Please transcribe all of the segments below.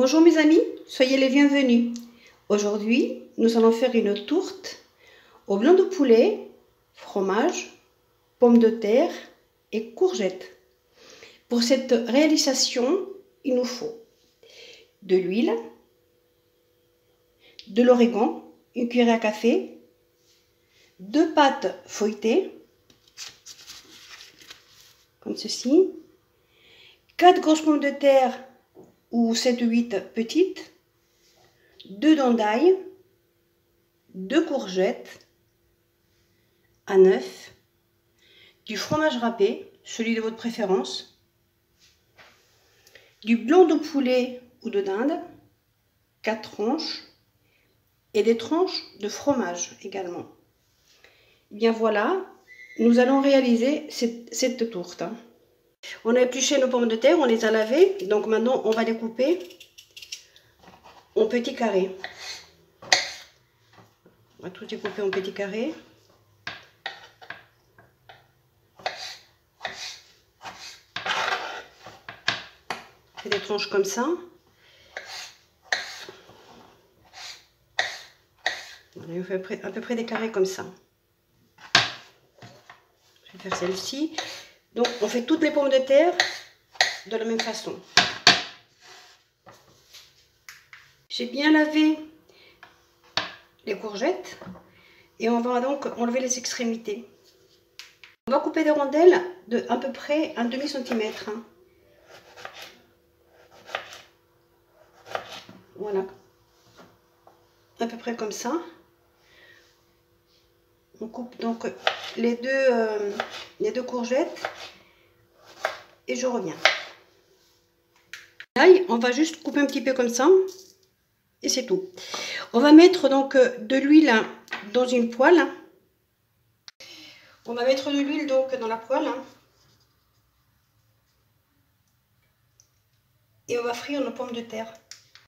Bonjour mes amis, soyez les bienvenus. Aujourd'hui, nous allons faire une tourte au blanc de poulet, fromage, pommes de terre et courgettes. Pour cette réalisation, il nous faut de l'huile, de l'origan, une cuillère à café, 2 pâtes feuilletées, comme ceci, 4 grosses pommes de terre ou 7 ou 8 petites, 2 dents d'ail, 2 courgettes, un œuf, du fromage râpé, celui de votre préférence, du blanc de poulet ou de dinde, 4 tranches, et des tranches de fromage également. Bien voilà, nous allons réaliser cette tourte. On a épluché nos pommes de terre, on les a lavées, donc maintenant on va les couper en petits carrés. On va tout découper en petits carrés. On fait des tranches comme ça. On fait à peu près des carrés comme ça. Je vais faire celle-ci. Donc on fait toutes les pommes de terre de la même façon. J'ai bien lavé les courgettes et on va donc enlever les extrémités. On va couper des rondelles de à peu près un demi-centimètre. Voilà, à peu près comme ça. On coupe donc les deux courgettes et je reviens. L'ail, on va juste couper un petit peu comme ça et c'est tout. On va mettre donc de l'huile dans une poêle. On va mettre de l'huile donc dans la poêle et on va frire nos pommes de terre.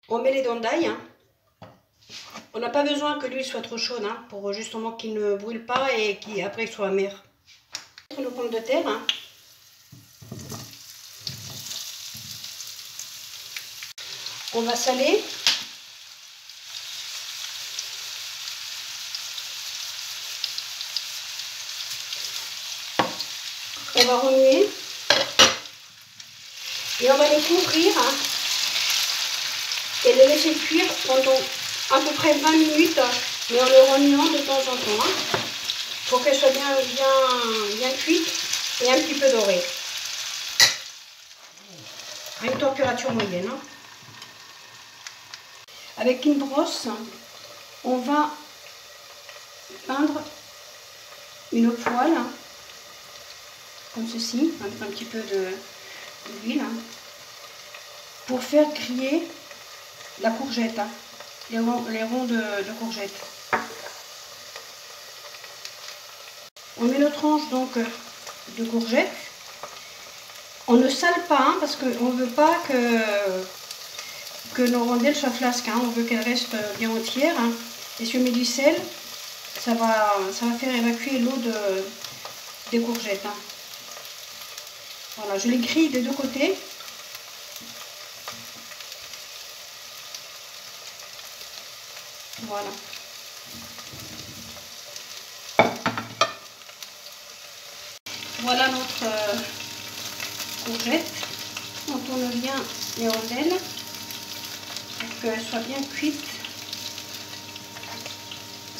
On met les dents d'ail. On n'a pas besoin que l'huile soit trop chaude pour justement qu'il ne brûle pas et qu'après il soit amer. On va mettre nos pommes de terre. On va saler. On va remuer. Et on va les couvrir et les laisser cuire pendant à peu près 20 minutes, mais en les remuant de temps en temps, pour qu'elles soient bien cuites et un petit peu dorées. À une température moyenne. Avec une brosse, on va peindre une poêle, comme ceci, avec un petit peu d'huile, pour faire griller la courgette, les ronds de courgette. On met nos tranches donc de courgette. On ne sale pas parce qu'on ne veut pas que nos rondelles soient flasques. On veut qu'elles restent bien entières. Et si on met du sel, ça va faire évacuer l'eau des courgettes. Voilà, je les grille des deux côtés. Voilà. Voilà notre courgette. On tourne bien les rondelles pour qu'elles soient bien cuites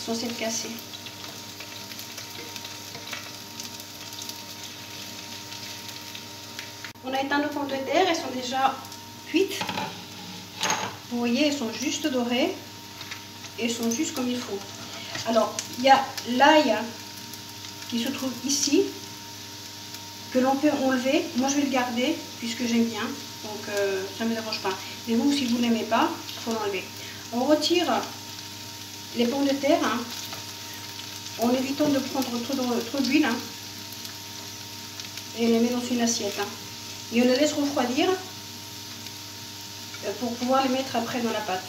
sans s'être cassées. On a éteint nos pommes de terre, elles sont déjà cuites. Vous voyez, elles sont juste dorées. Et sont juste comme il faut. Alors, il y a l'ail qui se trouve ici, que l'on peut enlever. Moi, je vais le garder, puisque j'aime bien. Donc, ça ne me dérange pas. Mais vous, si vous n'aimez pas, il faut l'enlever. On retire les pommes de terre, en évitant de prendre trop d'huile. Et les met dans une assiette. Et on les laisse refroidir pour pouvoir les mettre après dans la pâte.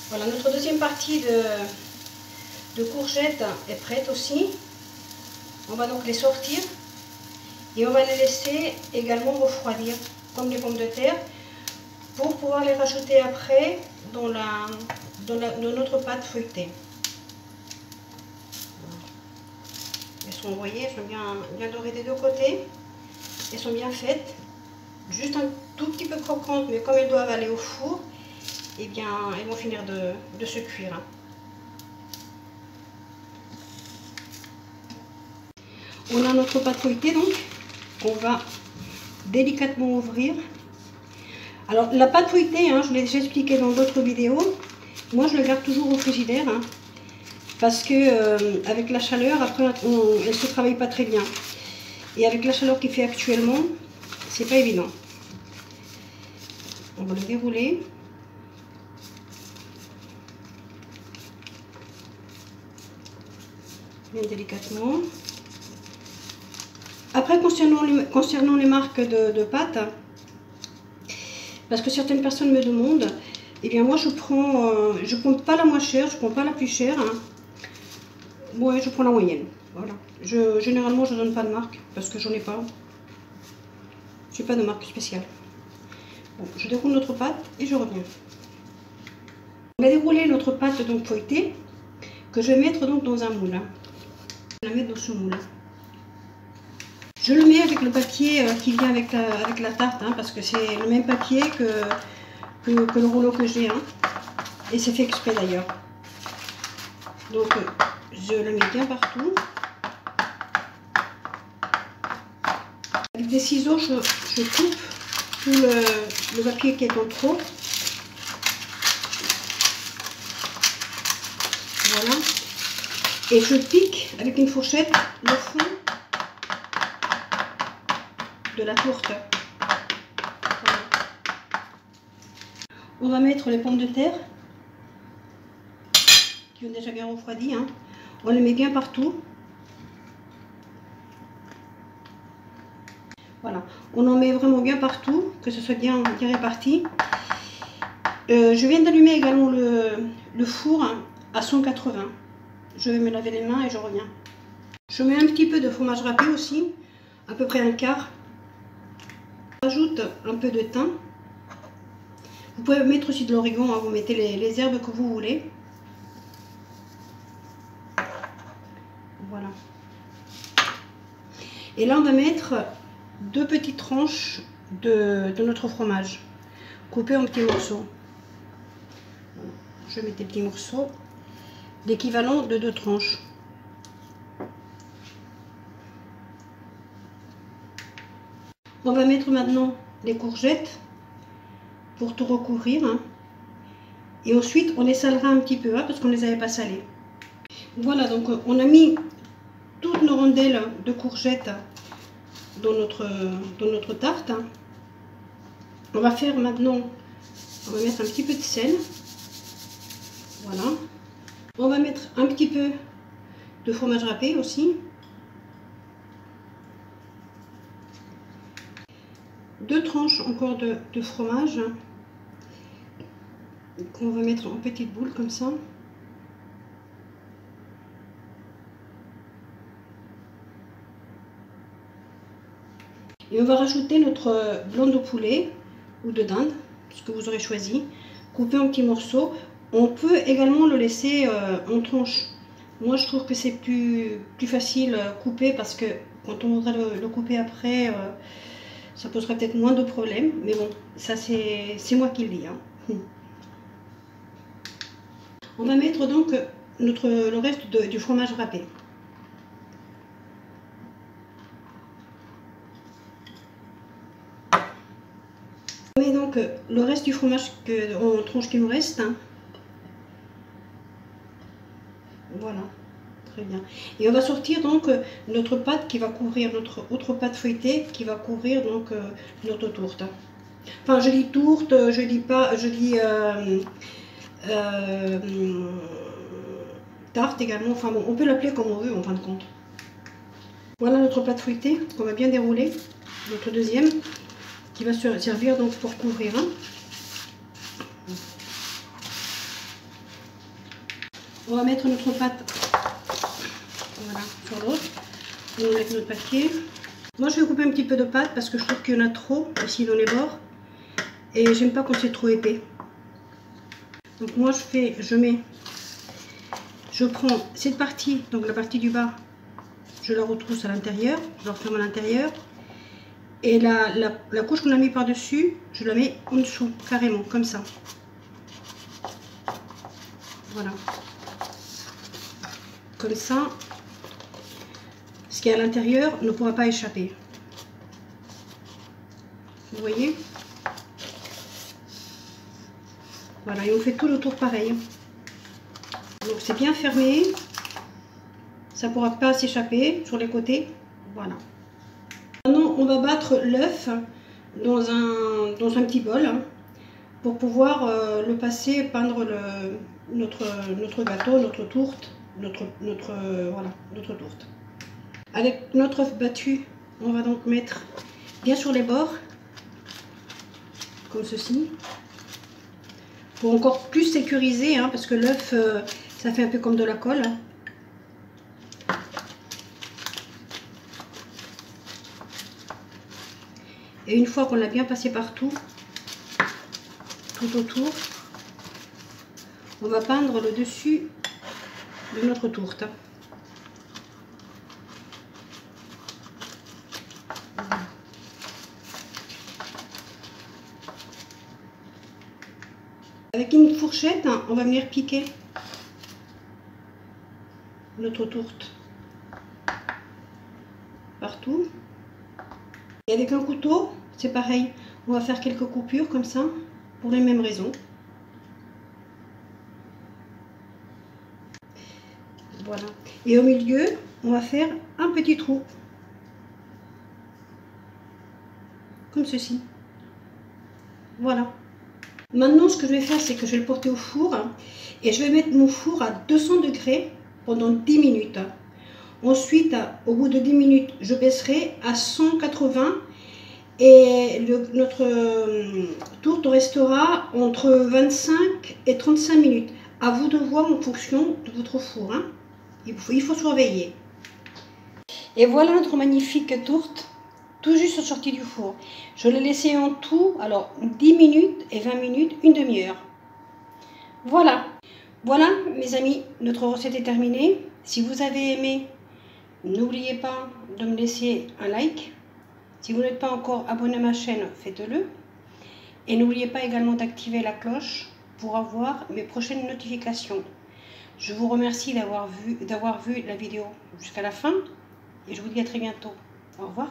Voilà, notre deuxième partie de courgettes est prête aussi. On va donc les sortir et on va les laisser également refroidir comme les pommes de terre pour pouvoir les rajouter après dans notre pâte feuilletée. Elles sont, vous voyez, elles sont bien dorées des deux côtés. Elles sont bien faites. Juste un tout petit peu croquantes, mais comme elles doivent aller au four, eh bien, elles vont finir de se cuire. On a notre pâte feuilletée donc, qu'on va délicatement ouvrir. Alors la pâte feuilletée, hein, je l'ai déjà expliqué dans d'autres vidéos, moi je la garde toujours au frigidaire, hein, parce que avec la chaleur, après elle ne se travaille pas très bien. Et avec la chaleur qu'il fait actuellement, c'est pas évident. On va le dérouler. Bien délicatement. Après, concernant les marques de pâtes, parce que certaines personnes me demandent, eh bien moi je prends pas la moins chère, je prends pas la plus chère. Hein. Ouais, je prends la moyenne. Voilà. Généralement, je donne pas de marque parce que j'en ai pas. Je n'ai pas de marque spéciale. Bon, je déroule notre pâte et je reviens. On va dérouler notre pâte donc feuilletée que je vais mettre donc dans un moule. Je vais la mettre dans ce moule. Je le mets avec le papier qui vient avec la tarte, hein, parce que c'est le même papier que le rouleau que j'ai. Hein, et c'est fait exprès d'ailleurs. Donc je le mets bien partout. Avec des ciseaux, je coupe tout le papier qui est en trop. Voilà. Et je pique avec une fourchette le fond de la tourte. Voilà. On va mettre les pommes de terre qui ont déjà bien refroidi. Hein. On les met bien partout. Voilà, on en met vraiment bien partout, que ce soit bien réparti. Je viens d'allumer également le four à 180. Je vais me laver les mains et je reviens. Je mets un petit peu de fromage râpé aussi, à peu près un quart. Je rajoute un peu de thym. Vous pouvez mettre aussi de l'origan, hein, vous mettez les herbes que vous voulez. Voilà. Et là on va mettre 2 petites tranches de notre fromage coupé en petits morceaux. Je mets des petits morceaux l'équivalent de 2 tranches. On va mettre maintenant les courgettes pour tout recouvrir, hein. Et ensuite on les salera un petit peu, hein, parce qu'on ne les avait pas salées. Voilà, donc on a mis toutes nos rondelles de courgettes dans notre tarte. On va faire maintenant, on va mettre un petit peu de sel. Voilà. On va mettre un petit peu de fromage râpé aussi. 2 tranches encore de fromage qu'on va mettre en petites boules comme ça. Et on va rajouter notre blanc de poulet ou de dinde, ce que vous aurez choisi, coupé en petits morceaux. On peut également le laisser en tranches. Moi je trouve que c'est plus facile couper, parce que quand on voudrait le couper après, ça poserait peut-être moins de problèmes. Mais bon, ça c'est moi qui le dis. Hein. On va mettre donc le reste du fromage râpé. On met donc le reste du fromage en tranches qui nous reste. Hein. Voilà, très bien. Et on va sortir donc notre pâte qui va couvrir notre autre pâte feuilletée qui va couvrir donc notre tourte. Enfin, je dis tourte, je dis tarte également. Enfin bon, on peut l'appeler comme on veut en fin de compte. Voilà notre pâte feuilletée qu'on va bien dérouler. Notre deuxième qui va servir donc pour couvrir. Hein. On va mettre notre pâte, voilà, sur l'autre. On va mettre notre papier. Moi je vais couper un petit peu de pâte parce que je trouve qu'il y en a trop ici dans les bords. Et j'aime pas quand c'est trop épais. Donc moi je prends cette partie, donc la partie du bas, je la retrousse à l'intérieur, je la referme à l'intérieur. Et la couche qu'on a mis par-dessus, je la mets en dessous, carrément, comme ça. Voilà. Comme ça, ce qui est à l'intérieur ne pourra pas échapper. Vous voyez? Voilà, et on fait tout le tour pareil. Donc c'est bien fermé. Ça ne pourra pas s'échapper sur les côtés. Voilà. Maintenant, on va battre l'œuf dans un petit bol pour pouvoir le passer, peindre notre gâteau, notre tourte, voilà, notre tourte. Avec notre œuf battu, on va donc mettre bien sur les bords, comme ceci, pour encore plus sécuriser, parce que l'œuf, ça fait un peu comme de la colle. Et une fois qu'on l'a bien passé partout, tout autour, on va peindre le dessus de notre tourte. Avec une fourchette, on va venir piquer notre tourte partout. Et avec un couteau, c'est pareil, on va faire quelques coupures comme ça, pour les mêmes raisons. Voilà. Et au milieu, on va faire un petit trou. Comme ceci. Voilà. Maintenant, ce que je vais faire, c'est que je vais le porter au four. Et je vais mettre mon four à 200 degrés pendant 10 minutes. Ensuite, au bout de 10 minutes, je baisserai à 180 et notre tourte restera entre 25 et 35 minutes. À vous de voir en fonction de votre four. Il faut surveiller. Et voilà notre magnifique tourte, tout juste sortie du four. Je l'ai laissée en tout, alors 10 minutes et 20 minutes, une demi-heure. Voilà. Voilà mes amis, notre recette est terminée. Si vous avez aimé, n'oubliez pas de me laisser un like. Si vous n'êtes pas encore abonné à ma chaîne, faites-le. Et n'oubliez pas également d'activer la cloche pour avoir mes prochaines notifications. Je vous remercie d'avoir vu la vidéo jusqu'à la fin. Et je vous dis à très bientôt. Au revoir.